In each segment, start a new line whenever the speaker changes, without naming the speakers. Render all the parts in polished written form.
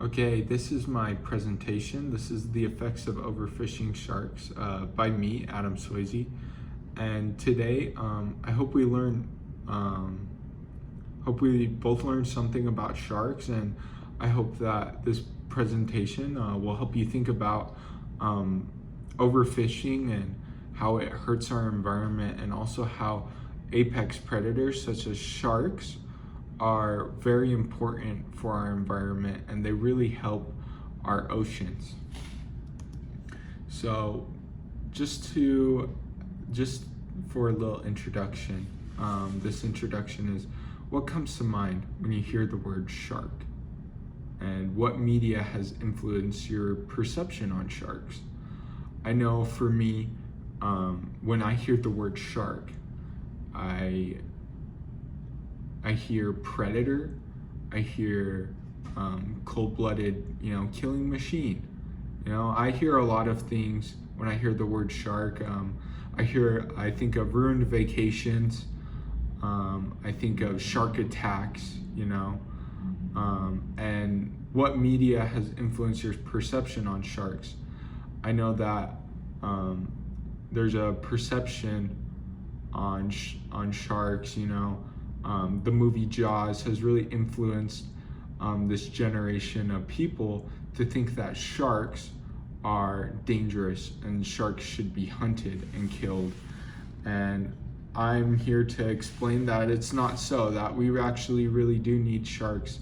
Okay, this is my presentation. This is the effects of overfishing sharks by me, Adam Swayze. And today, I hope we both learn something about sharks, and I hope that this presentation will help you think about overfishing and how it hurts our environment, and also how apex predators such as sharks are very important for our environment, and they really help our oceans. So just for a little introduction, this introduction is what comes to mind when you hear the word shark, and what media has influenced your perception on sharks. I know for me, when I hear the word shark, I hear predator, I hear cold-blooded, killing machine. I hear a lot of things when I hear the word shark. I think of ruined vacations. I think of shark attacks, and what media has influenced your perception on sharks. I know that there's a perception on sharks, the movie Jaws has really influenced this generation of people to think that sharks are dangerous and sharks should be hunted and killed. And I'm here to explain that it's not so, that we actually really do need sharks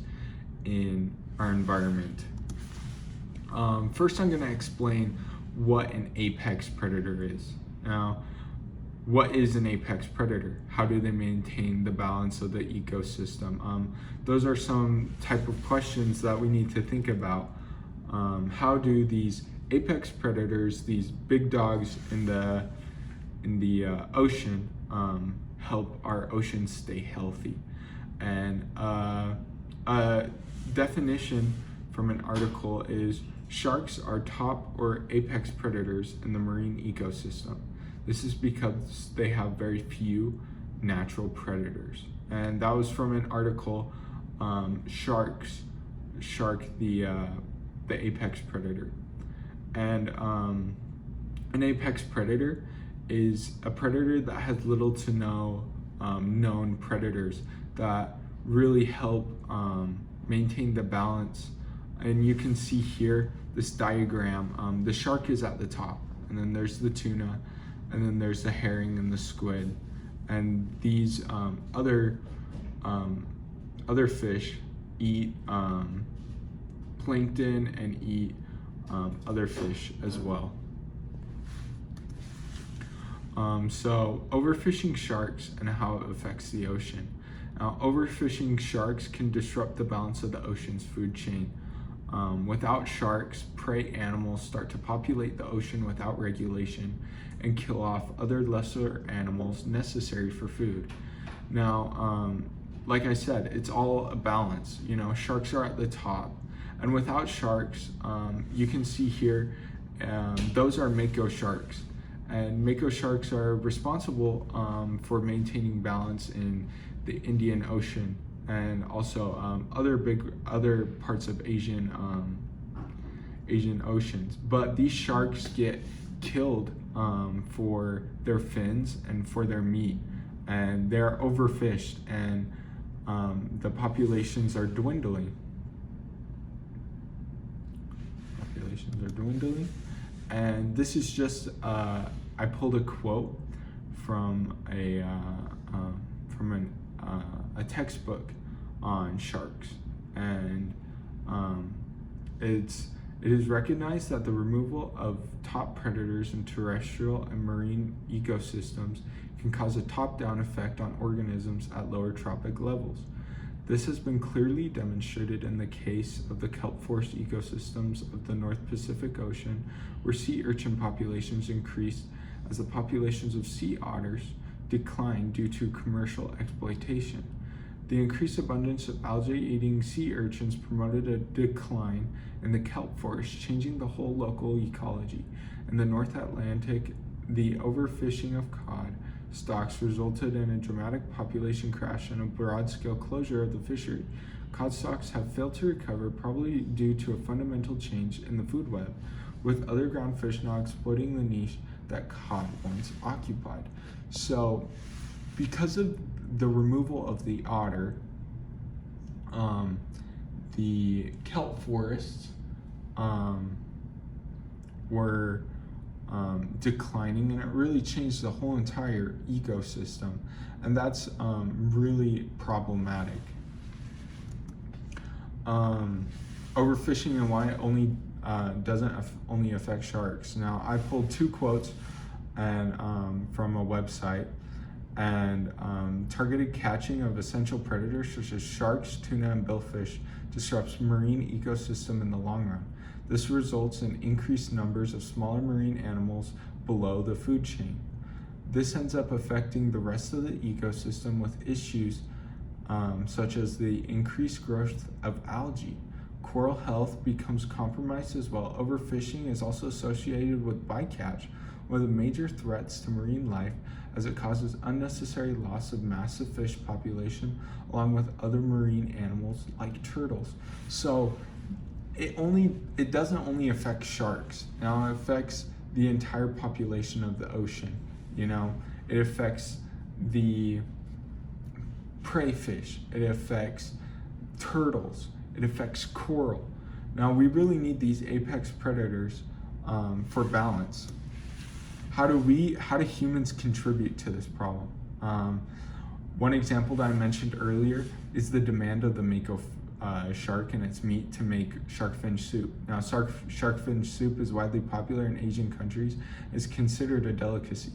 in our environment. First, I'm going to explain what an apex predator is. Now, what is an apex predator? How do they maintain the balance of the ecosystem? Those are some type of questions that we need to think about. How do these apex predators, these big dogs in the ocean, help our oceans stay healthy? And a definition from an article is sharks are top or apex predators in the marine ecosystem. This is because they have very few natural predators. And that was from an article, Shark, the apex predator. And an apex predator is a predator that has little to no known predators that really help maintain the balance. And you can see here, this diagram, the shark is at the top, and then there's the tuna, and then there's the herring and the squid, and these other fish eat plankton and eat other fish as well. So overfishing sharks and how it affects the ocean. Now, overfishing sharks can disrupt the balance of the ocean's food chain. Without sharks, prey animals start to populate the ocean without regulation and kill off other lesser animals necessary for food. Now, like I said, it's all a balance. Sharks are at the top, and without sharks, you can see here, those are mako sharks. And mako sharks are responsible for maintaining balance in the Indian Ocean, and also other parts of Asian oceans. But these sharks get killed for their fins and for their meat, and they're overfished, and the populations are dwindling. And this is just I pulled a quote from a textbook on sharks, and it is recognized that the removal of top predators in terrestrial and marine ecosystems can cause a top-down effect on organisms at lower trophic levels. This has been clearly demonstrated in the case of the kelp forest ecosystems of the North Pacific Ocean, where sea urchin populations increased as the populations of sea otters declined due to commercial exploitation. The increased abundance of algae-eating sea urchins promoted a decline in the kelp forest, changing the whole local ecology. In the North Atlantic, the overfishing of cod stocks resulted in a dramatic population crash and a broad-scale closure of the fishery, cod stocks have failed to recover, probably due to a fundamental change in the food web, with other ground fish now exploiting the niche that cod once occupied. So, because of the removal of the otter, the kelp forests were declining, and it really changed the whole entire ecosystem, and that's really problematic. Overfishing and why it only doesn't only affect sharks. Now, I pulled two quotes and from a website, and targeted catching of essential predators such as sharks, tuna, and billfish disrupts marine ecosystem in the long run. This results in increased numbers of smaller marine animals below the food chain. This ends up affecting the rest of the ecosystem with issues such as the increased growth of algae. Coral health becomes compromised as well. Overfishing is also associated with bycatch, one of the major threats to marine life, as it causes unnecessary loss of massive fish population along with other marine animals like turtles. So it doesn't only affect sharks. Now it affects the entire population of the ocean. You know, it affects the prey fish, it affects turtles, it affects coral. Now we really need these apex predators for balance. How do humans contribute to this problem? One example that I mentioned earlier is the demand of the mako shark and its meat to make shark fin soup. Now, shark fin soup is widely popular in Asian countries and is considered a delicacy.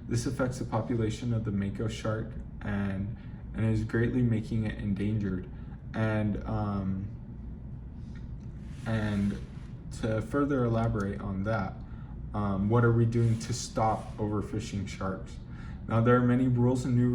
This affects the population of the mako shark and is greatly making it endangered. And to further elaborate on that, what are we doing to stop overfishing sharks? Now, there are many rules and new